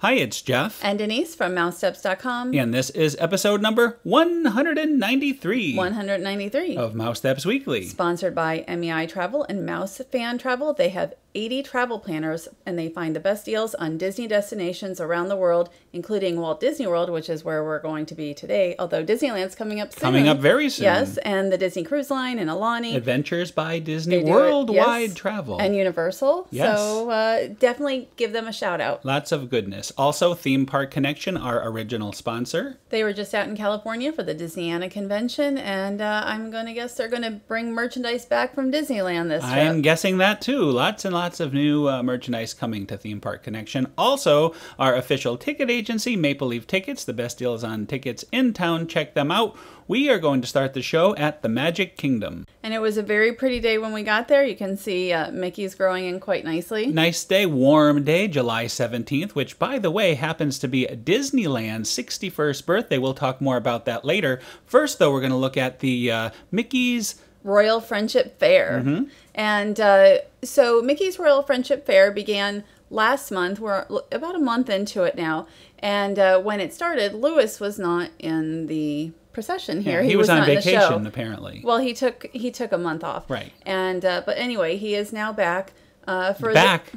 Hi, it's Jeff. And Denise from Mousesteps.com. And this is episode number 193. 193. Of Mousesteps Weekly. Sponsored by MEI-Travel and Mouse Fan Travel. They have 80 travel planners, and they find the best deals on Disney destinations around the world, including Walt Disney World, which is where we're going to be today, although Disneyland's coming up soon. Coming up very soon. Yes, and the Disney Cruise Line and Alani. Adventures by Disney Worldwide Travel. And Universal. Yes. So definitely give them a shout out. Lots of goodness. Also, Theme Park Connection, our original sponsor. They were just out in California for the Disneyana convention, and I'm going to guess they're going to bring merchandise back from Disneyland this trip. I'm guessing that too. Lots and lots of new merchandise coming to Theme Park Connection. Also, our official ticket agency, Maple Leaf Tickets, the best deals on tickets in town. Check them out. We are going to start the show at the Magic Kingdom. And it was a very pretty day when we got there. You can see Mickey's growing in quite nicely. Nice day, warm day, July 17th, which, by the way, happens to be Disneyland's 61st birthday. We'll talk more about that later. First, though, we're going to look at the Mickey's Royal Friendship Faire. Mm-hmm. And so Mickey's Royal Friendship Faire began last month. We're about a month into it now. And when it started, Louis was not in the procession here. Yeah, he was on not vacation, apparently. Well, he took a month off. Right. And but anyway, he is now back for back.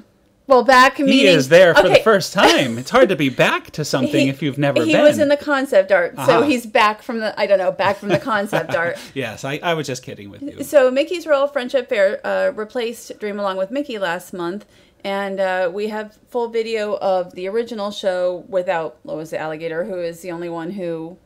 Back meaning he is there for the first time. It's hard to be back to something if you've never been. He was in the concept art, so he's back from the back from the concept art. Yes, I was just kidding with you. So Mickey's Royal Friendship Faire replaced Dream Along with Mickey last month, and we have full video of the original show without Lois the Alligator, who is the only one who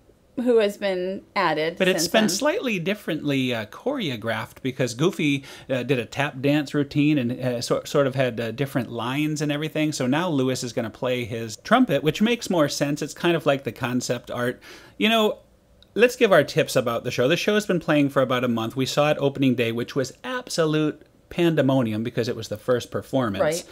has been added. But it's been slightly differently choreographed because Goofy did a tap dance routine and sort of had different lines and everything. So now Louis is going to play his trumpet, which makes more sense. It's kind of like the concept art. You know, let's give our tips about the show. The show has been playing for about a month. We saw it opening day, which was absolute pandemonium because it was the first performance. Right.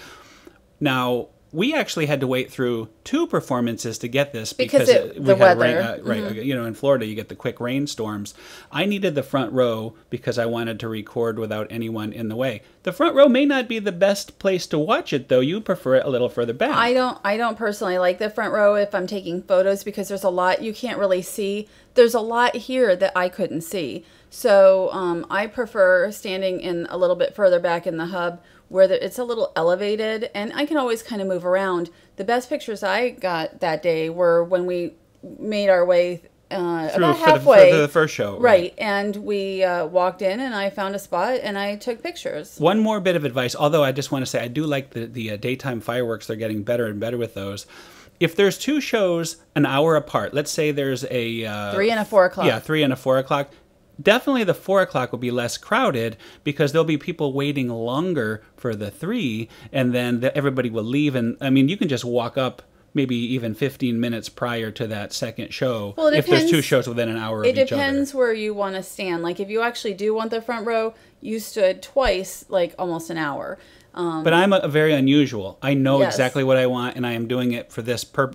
Now, we actually had to wait through 2 performances to get this because we had weather. Rain, right, you know, in Florida you get the quick rainstorms. I needed the front row because I wanted to record without anyone in the way. The front row may not be the best place to watch it, though. You prefer it a little further back. I don't personally like the front row if I'm taking photos because there's a lot you can't really see. There's a lot here that I couldn't see. So I prefer standing in a little bit further back in the hub where it's a little elevated, and I can always kind of move around. The best pictures I got that day were when we made our way about halfway for the first show. Right, and we walked in, and I found a spot, and I took pictures. One more bit of advice, although I just want to say I do like the daytime fireworks. They're getting better and better with those. If there's 2 shows an hour apart, let's say there's a 3 and a 4 o'clock. Yeah, 3 and a 4 o'clock. Definitely the 4 o'clock will be less crowded because there'll be people waiting longer for the 3, and then everybody will leave. And I mean, you can just walk up maybe even 15 minutes prior to that second show. Well, if there's 2 shows within an hour of each other. It depends where you want to stand. Like if you actually do want the front row, you stood twice, like almost an hour. But I'm a very unusual. I know exactly what I want, and I am doing it for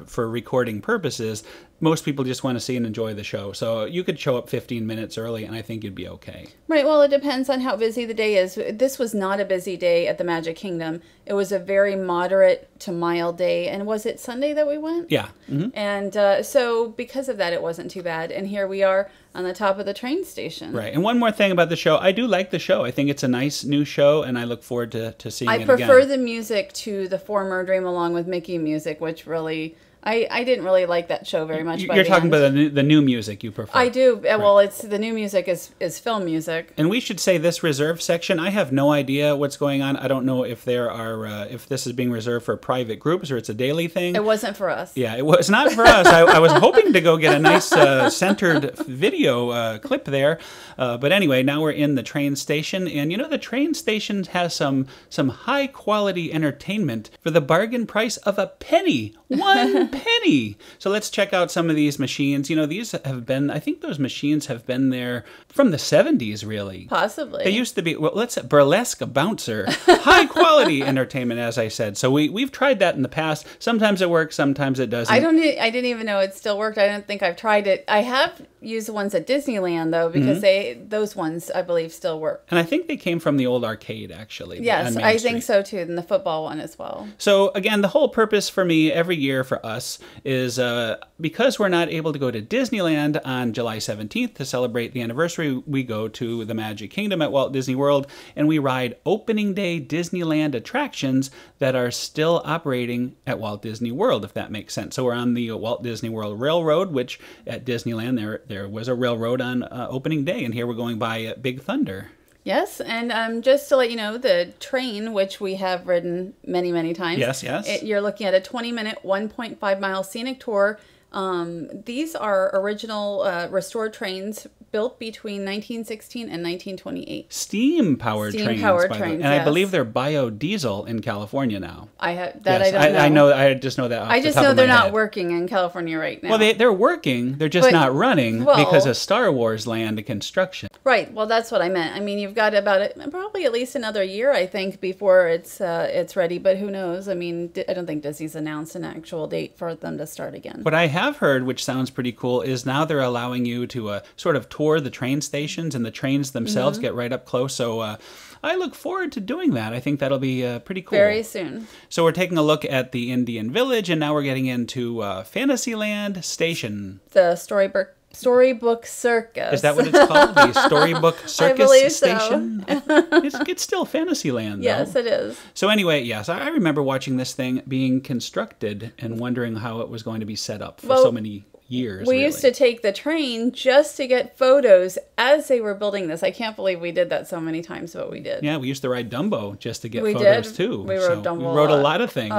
for recording purposes. Most people just want to see and enjoy the show. So you could show up 15 minutes early, and I think you'd be okay. Right. Well, it depends on how busy the day is. This was not a busy day at the Magic Kingdom. It was a very moderate to mild day. And was it Sunday that we went? Yeah. Mm-hmm. And so because of that, it wasn't too bad. And here we are on the top of the train station. Right. And one more thing about the show. I do like the show. I think it's a nice new show, and I look forward to seeing it again. I prefer the music to the former Dream Along with Mickey music, which really... I didn't really like that show very much. You're talking about the new music you prefer. I do. Right. Well, it's the new music is film music. And we should say this reserve section, I have no idea what's going on. I don't know if there are if this is being reserved for private groups or it's a daily thing. It wasn't for us. Yeah, it was not for us. I was hoping to go get a nice centered video clip there. But anyway, now we're in the train station, and you know the train station has some high quality entertainment for the bargain price of a penny. $1. penny. So let's check out some of these machines. You know, these have been, I think those machines have been there from the 70s, really. Possibly. They used to be, well, let's burlesque bouncer. High quality entertainment, as I said. So we've tried that in the past. Sometimes it works, sometimes it doesn't. I didn't even know it still worked. I don't think I've tried it. I have used the ones at Disneyland, though, because those ones, I believe, still work. And I think they came from the old arcade, actually. Yes, I think so, too, and the football one as well. So, again, the whole purpose for me every year for us is because we're not able to go to Disneyland on July 17th to celebrate the anniversary, we go to the Magic Kingdom at Walt Disney World, and we ride opening day Disneyland attractions that are still operating at Walt Disney World, if that makes sense. So we're on the Walt Disney World Railroad, which at Disneyland there was a railroad on opening day, and here we're going by Big Thunder. Yes, and just to let you know, the train, which we have ridden many, many times. Yes. You're looking at a 20-minute, 1.5-mile scenic tour. These are original restored trains built between 1916 and 1928. Steam-powered trains, by the way. And yes. I believe they're biodiesel in California now. I don't know. I just know that off I just the top know of they're my not head. working in California right now. Well, they're working. They're just not running because of Star Wars Land construction. Right. Well, that's what I meant. I mean, you've got probably at least another year, I think, before it's ready. But who knows? I mean, I don't think Disney's announced an actual date for them to start again. What I have heard, which sounds pretty cool, is now they're allowing you to sort of tour the train stations, and the trains themselves get right up close. So I look forward to doing that. I think that'll be pretty cool. Very soon. So we're taking a look at the Indian Village, and now we're getting into Fantasyland Station. The Storybook Circus. Is that what it's called? The Storybook Circus I believe Station? So. It's still Fantasyland, though. Yes, it is. So anyway, yes, I remember watching this thing being constructed and wondering how it was going to be set up for so many years. We used to take the train just to get photos as they were building this. I can't believe we did that so many times, but we did. Yeah, we used to ride Dumbo just to get photos too. We rode Dumbo. We rode a lot of things.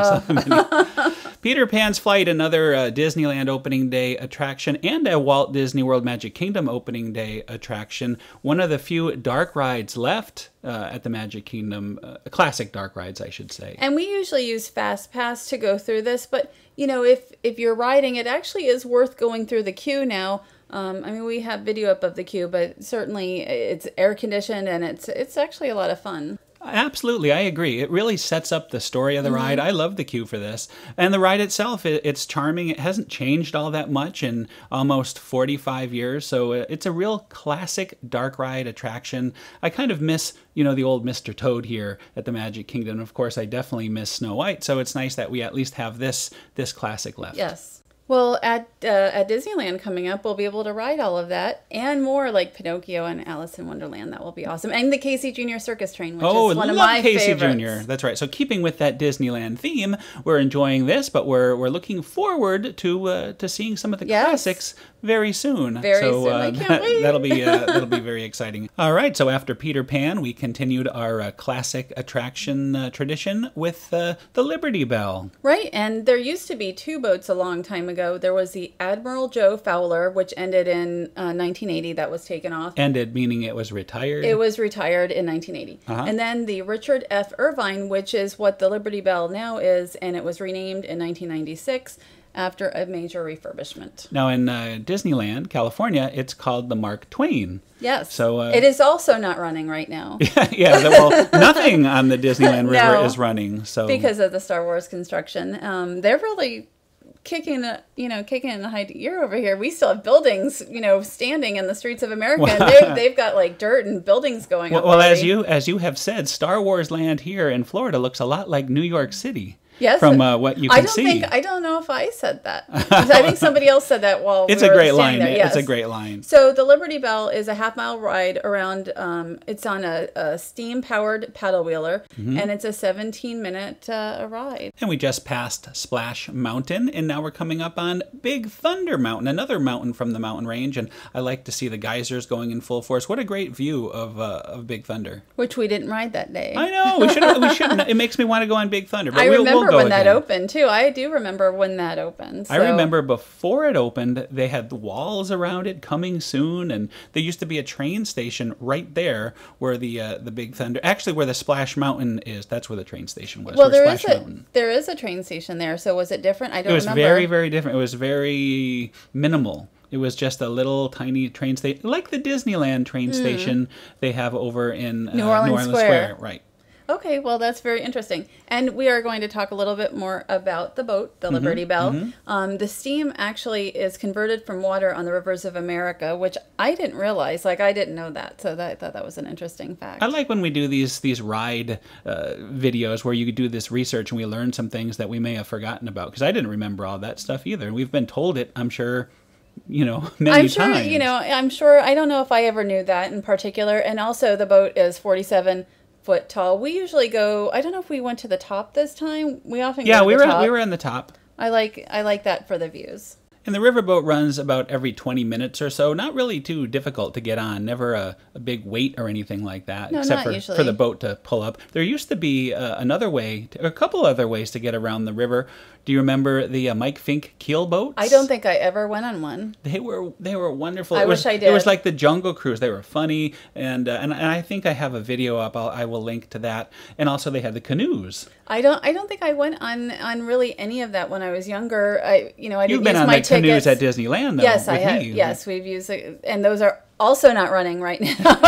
Peter Pan's Flight, another Disneyland opening day attraction, and a Walt Disney World Magic Kingdom opening day attraction. One of the few dark rides left at the Magic Kingdom, classic dark rides, I should say. And we usually use Fast Pass to go through this, but you know, if you're riding, it actually is worth going through the queue now. I mean, we have video up of the queue, but certainly it's air conditioned and it's actually a lot of fun. Absolutely, I agree. It really sets up the story of the ride. I love the queue for this. And the ride itself, it's charming. It hasn't changed all that much in almost 45 years. So it's a real classic dark ride attraction. I kind of miss, the old Mr. Toad here at the Magic Kingdom. Of course, I definitely miss Snow White. So it's nice that we at least have this classic left. Yes. Well, at Disneyland coming up, we'll be able to ride all of that and more, like Pinocchio and Alice in Wonderland. That will be awesome. And the Casey Jr. Circus Train, which is one of my Casey favorites. Jr. That's right. So keeping with that Disneyland theme, we're enjoying this, but we're looking forward to seeing some of the classics very soon. Very soon. I can't wait. That'll be very exciting. All right. So after Peter Pan, we continued our classic attraction tradition with the Liberty Bell. Right. And there used to be two boats a long time ago. There was the Admiral Joe Fowler, which ended in 1980. That was taken off. Ended, meaning it was retired? It was retired in 1980. And then the Richard F. Irvine, which is what the Liberty Bell now is, and it was renamed in 1996 after a major refurbishment. Now in Disneyland, California, it's called the Mark Twain. Yes. So it is also not running right now. Well, nothing on the Disneyland River is running. So because of the Star Wars construction, they're really kicking in the high gear over here. We still have buildings, standing in the streets of America. And they've got like dirt and buildings going up. Well, as you have said, Star Wars Land here in Florida looks a lot like New York City. Yes, from what you can see. I don't know if I said that. I think somebody else said that while it's we were a great line. There. Yes. It's a great line. So the Liberty Bell is a half-mile ride around. It's on a steam-powered paddle wheeler, and it's a 17-minute ride. And we just passed Splash Mountain, and now we're coming up on Big Thunder Mountain, another mountain from the mountain range. And I like to see the geysers going in full force. What a great view of Big Thunder. Which we didn't ride that day. I know. We should. It makes me want to go on Big Thunder. But I remember remember when that again. opened, too. I do remember when that opened. So. I remember before it opened, they had the walls around it, coming soon, and there used to be a train station right there where the Big Thunder, actually where the Splash Mountain is. That's where the train station was. Well, there is a train station there, so was it different? I don't remember. It was very, very different. It was very minimal. It was just a little tiny train station, like the Disneyland train station they have over in New Orleans Square. Right. Okay, well, that's very interesting. And we are going to talk a little bit more about the boat, the Liberty Bell. The steam actually is converted from water on the rivers of America, which I didn't realize. Like, I didn't know that. So I thought that was an interesting fact. I like when we do these ride videos where you do this research and we learn some things that we may have forgotten about. Because I didn't remember all that stuff either. We've been told it, I'm sure, many times. I'm sure, I don't know if I ever knew that in particular. And also the boat is 47 foot tall. We usually go, I don't know if we went to the top this time. We often go to the top. We were on the top. I like that for the views. And the riverboat runs about every 20 minutes or so. Not really too difficult to get on. Never a big wait or anything like that, no, except usually. for the boat to pull up. There used to be a couple other ways to get around the river. Do you remember the Mike Fink keel boats? I don't think I ever went on one. They were wonderful. I wish I did. It was like the Jungle Cruise. They were funny, and I think I have a video up. I will link to that. And also they had the canoes. I don't think I went on really any of that when I was younger. I didn't You've been use on my the canoes tickets. at Disneyland, though. Yes, I have. Yes, we've used it, and those are also not running right now.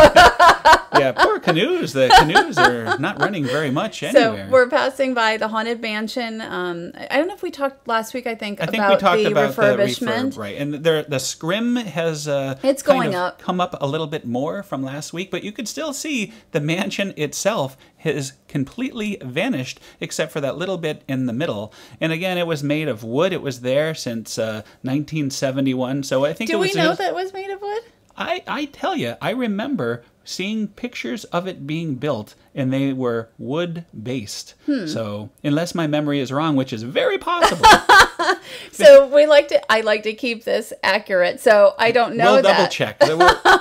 Yeah, poor canoes. The canoes are not running very much anywhere. So we're passing by the Haunted Mansion. I don't know if we talked last week, I think we talked about the refurbishment. Right, and the scrim has it's going up. Come up a little bit more from last week, but you could still see the mansion itself has completely vanished, except for that little bit in the middle. And again, it was made of wood. It was there since 1971, so I think Do we know that it was made of wood? I tell you, I remember seeing pictures of it being built, and they were wood-based. So, unless my memory is wrong, which is very possible. So I like to keep this accurate. So I don't know We'll that. double check.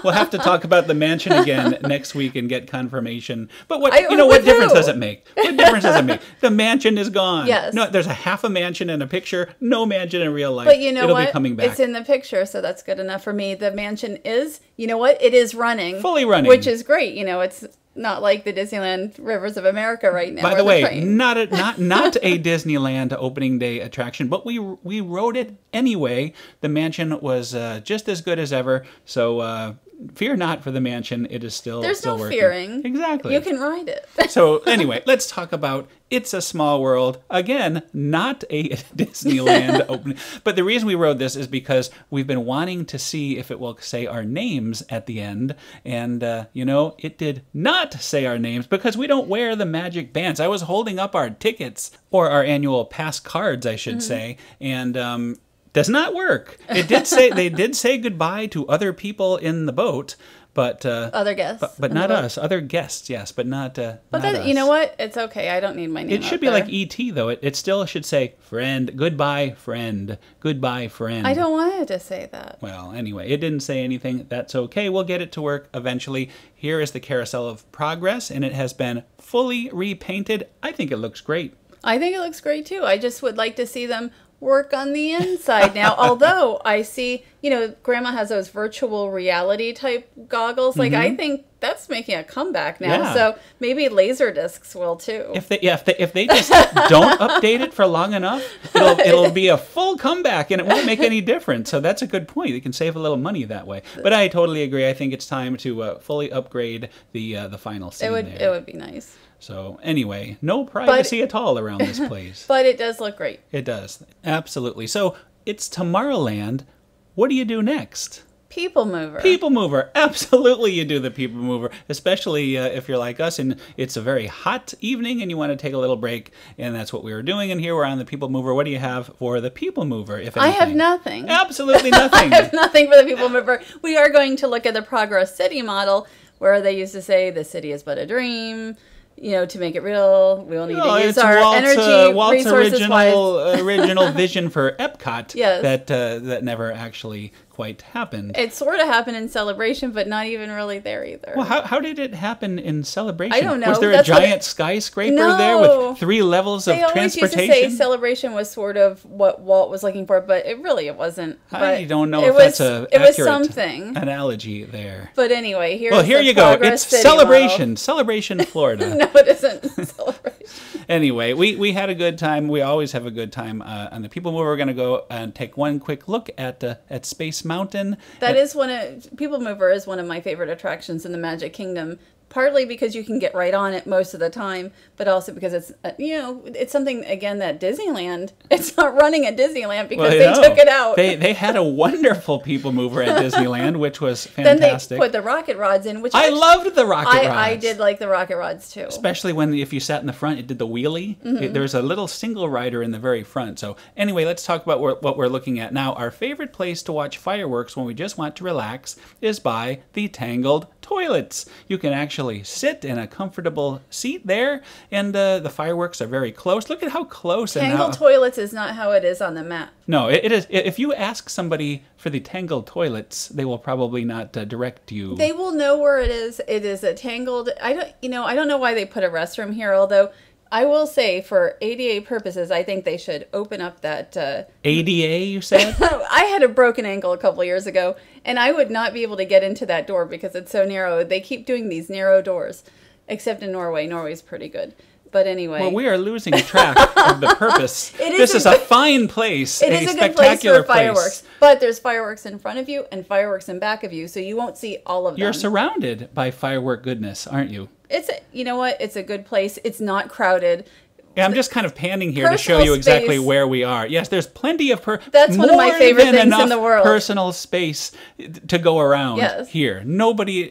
We'll have to talk about the mansion again next week and get confirmation. But what difference does it make? What difference does it make? The mansion is gone. Yes. No, there's a half a mansion in a picture, no mansion in real life. But you know It'll what? be coming back. It's in the picture, so that's good enough for me. The mansion is, it is running. Fully running. Which is great. It's not like the Disneyland Rivers of America right now. By the way, not a Disneyland opening day attraction, but we rode it anyway. The mansion was just as good as ever. So fear not for the mansion. It is still There's still no working. fearing. Exactly. You can ride it. So anyway, let's talk about It's a Small World. Again, not a Disneyland opening. But the reason we rode this is because we've been wanting to see if it will say our names at the end. And, it did not say our names because we don't wear the magic bands. I was holding up our tickets, or our annual pass cards, I should say, and does not work. It did say they did say goodbye to other people in the boat, but other guests, but not us. Other guests, yes, but not. But not us. You know what? It's okay. I don't need my name. It should be like E.T. though. It still should say friend, goodbye, friend, goodbye, friend. I don't want it to say that. Well, anyway, it didn't say anything. That's okay. We'll get it to work eventually. Here is the Carousel of Progress, and it has been fully repainted. I think it looks great. I think it looks great too. I just would like to see them work on the inside now. Although I see, Grandma has those virtual reality type goggles. Like, I think that's making a comeback now. Yeah. So maybe laser discs will too. If they just don't update it for long enough, it'll be a full comeback and it won't make any difference. So that's a good point. You can save a little money that way. But I totally agree. I think it's time to fully upgrade the final scene. It would be nice. So anyway, no privacy at all around this place. But it does look great. It does. Absolutely. So it's Tomorrowland. What do you do next? People Mover. People Mover. Absolutely you do the People Mover, especially if you're like us and it's a very hot evening and you want to take a little break, and that's what we were doing. And here we're on the People Mover. What do you have for the People Mover, if anything? I have nothing. Absolutely nothing. I have nothing for the People Mover. We are going to look at the Progress City model, where they used to say the city is but a dream. To make it real, we'll need to use our energy, Walt's resources original vision for Epcot. Yes. That never actually quite happened. It sort of happened in Celebration, but not even really there either. Well, how did it happen in Celebration? I don't know. Was there a giant skyscraper there with 3 levels of transportation? They always used to say Celebration was sort of what Walt was looking for, but it wasn't. I don't know if that's an accurate analogy there. But anyway, here you go. It's Celebration. Celebration, Florida. No, it isn't Celebration. Anyway, we had a good time. We always have a good time on the People Mover. We're going to go and take one quick look at Space Mountain. People Mover is one of my favorite attractions in the Magic Kingdom. Partly because you can get right on it most of the time, but also because it's it's something again that Disneyland. It's not running at Disneyland because they took it out. They had a wonderful People Mover at Disneyland, which was fantastic. Then they put the rocket rods in, which I loved the rocket rods. I did like the rocket rods too, especially if you sat in the front, it did the wheelie. There was a little single rider in the very front. So anyway, let's talk about what we're looking at now. Our favorite place to watch fireworks when we just want to relax is by the Tangled toilets. You can actually sit in a comfortable seat there, and the fireworks are very close. Look at how close. Tangled toilets is not how it is on the map. No, it is. If you ask somebody for the Tangled toilets, they will probably not direct you. They will know where it is. It is a Tangled. I don't know why they put a restroom here, although I will say, for ADA purposes, I think they should open up that... ADA, you said? I had a broken ankle a couple years ago, and I would not be able to get into that door because it's so narrow. They keep doing these narrow doors, except in Norway. Norway's pretty good. But anyway... Well, we are losing track of the purpose. This is a fine place, a spectacular place for fireworks. But there's fireworks in front of you and fireworks in back of you, so you won't see all of them. You're surrounded by firework goodness, aren't you? You know what? It's a good place. It's not crowded. Yeah, I'm just kind of panning here to show you exactly where we are. Yes, there's plenty of That's one of my favorite things in the world. Personal space to go around here. Nobody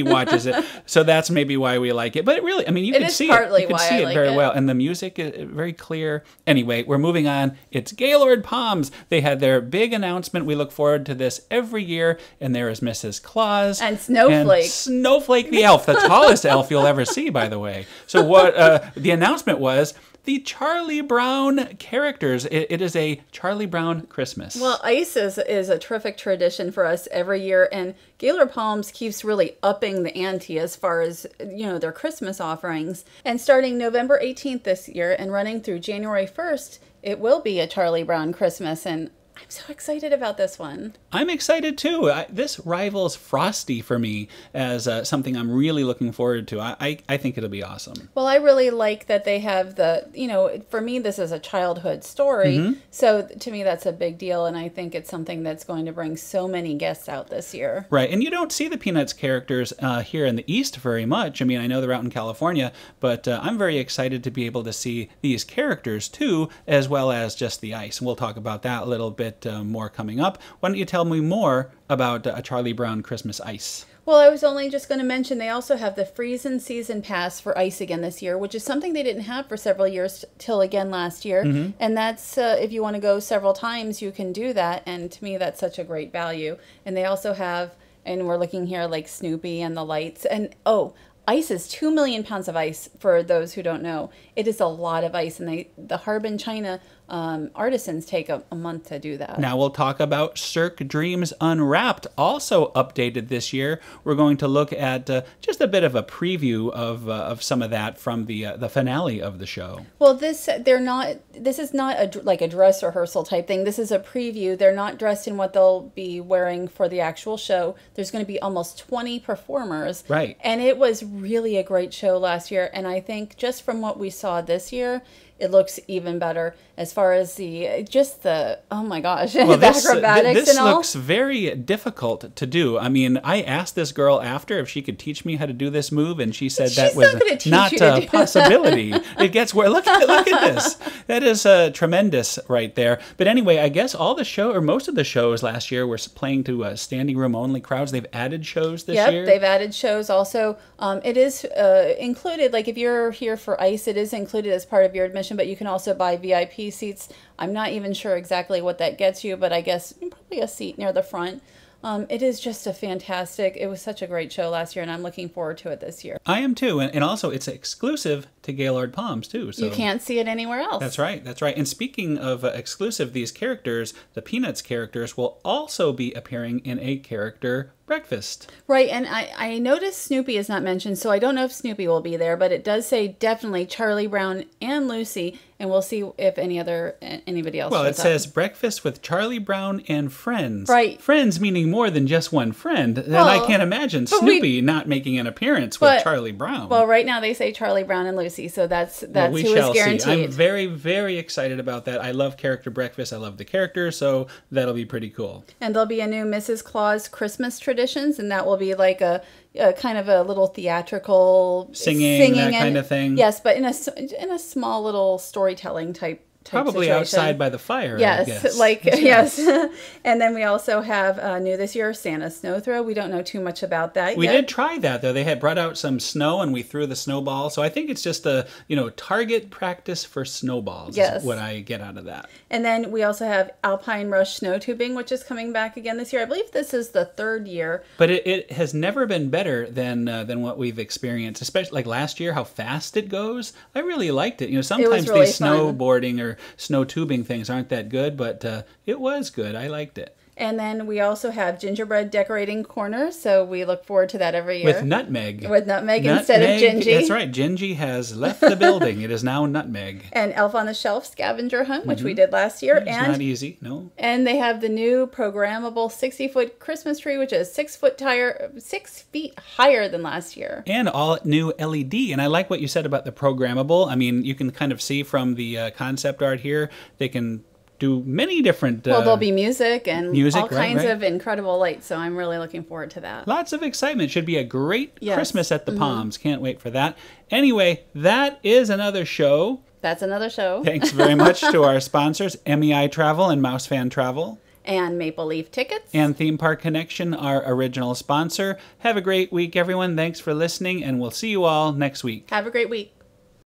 watches it, so that's maybe why we like it. But really, I mean, you can see it. You can see it very well, and the music is very clear. Anyway, we're moving on. It's Gaylord Palms. They had their big announcement. We look forward to this every year, and there is Mrs. Claus and Snowflake. And Snowflake the elf, the tallest elf you'll ever see, by the way. So what the announcement was. The Charlie Brown characters. It is a Charlie Brown Christmas. Well, ice is a terrific tradition for us every year, and Gaylord Palms keeps really upping the ante as far as their Christmas offerings. And starting November 18th this year and running through January 1st, it will be a Charlie Brown Christmas, and I'm so excited about this one. I'm excited too. This rivals Frosty for me as something I'm really looking forward to. I think it'll be awesome. Well, I really like that they have for me, this is a childhood story. So to me, that's a big deal. And I think it's something that's going to bring so many guests out this year. Right. And you don't see the Peanuts characters here in the East very much. I mean, I know they're out in California, but I'm very excited to be able to see these characters too, as well as just the ice. And we'll talk about that a little bit more coming up. Why don't you tell me more about a Charlie Brown Christmas ice? Well, I was only just going to mention they also have the Freezin' Season Pass for ice again this year, which is something they didn't have for several years till again last year. And that's, if you want to go several times, you can do that. And to me, that's such a great value. And they also have, and we're looking here like Snoopy and the lights. And ice is 2 million pounds of ice, for those who don't know. It is a lot of ice, and the Harbin China artisans take a month to do that. Now we'll talk about Cirque Dreams Unwrapped, also updated this year. We're going to look at just a bit of a preview of some of that from the finale of the show. Well, this is not like a dress rehearsal type thing. This is a preview. They're not dressed in what they'll be wearing for the actual show. There's going to be almost 20 performers. Right. And it was really a great show last year, and I think just from what we saw this year, it looks even better as far as oh my gosh, well, the acrobatics and all. This looks very difficult to do. I mean, I asked this girl after if she could teach me how to do this move, and she said that was not a possibility. It gets where look at this. That is tremendous right there. But anyway, I guess all the show or most of the shows last year were playing to standing room only crowds. They've added shows this year. Yep, they've added shows also. It is included. Like if you're here for ice, it is included as part of your admission. But you can also buy VIP seats. I'm not even sure exactly what that gets you, but I guess probably a seat near the front. It is just it was such a great show last year, and I'm looking forward to it this year. I am too, and also it's exclusive to Gaylord Palms too. So you can't see it anywhere else. That's right, that's right. And speaking of exclusive, these characters, the Peanuts characters, will also be appearing in a character breakfast. Right, and I noticed Snoopy is not mentioned, so I don't know if Snoopy will be there, but it does say definitely Charlie Brown and Lucy, and we'll see if anybody else Well, it shows says breakfast with Charlie Brown and friends. Right. Friends meaning more than just one friend. And I can't imagine Snoopy not making an appearance with Charlie Brown. Well, right now they say Charlie Brown and Lucy, so that's who is guaranteed. See. I'm very, very excited about that. I love character breakfast. I love the characters, so that'll be pretty cool. And there'll be a new Mrs. Claus Christmas traditions, and that will be like a kind of a little theatrical singing that kind of thing. Yes, but in a small little storytelling type Probably situation. Outside by the fire. Yes, I guess. Yes. And then we also have new this year, Santa Snow Throw. We don't know too much about that yet. We did try that though. They had brought out some snow and we threw the snowball. So I think it's just a target practice for snowballs. Yes. Is what I get out of that. And then we also have Alpine Rush Snow Tubing, which is coming back again this year. I believe this is the third year. But it has never been better than what we've experienced. Especially like last year, how fast it goes. I really liked it. Sometimes really these snowboarding or snow tubing things aren't that good, but it was good. I liked it. And then we also have gingerbread decorating corner, so we look forward to that every year. With nutmeg. With nutmeg instead of Gingy. That's right. Gingy has left the building. It is now nutmeg. And Elf on the Shelf scavenger hunt, which we did last year. It's not easy, no. And they have the new programmable 60-foot Christmas tree, which is 6 feet higher than last year. And all new LED. And I like what you said about the programmable. I mean, you can kind of see from the concept art here, they can do many different... well, there'll be music and all kinds right. of incredible lights, so I'm really looking forward to that. Lots of excitement. Should be a great Christmas at the Palms. Can't wait for that. Anyway, that is another show. That's another show. Thanks very much to our sponsors, MEI-Travel and Mousefan and Maple Leaf Tickets. And Theme Park Connection, our original sponsor. Have a great week, everyone. Thanks for listening, and we'll see you all next week. Have a great week.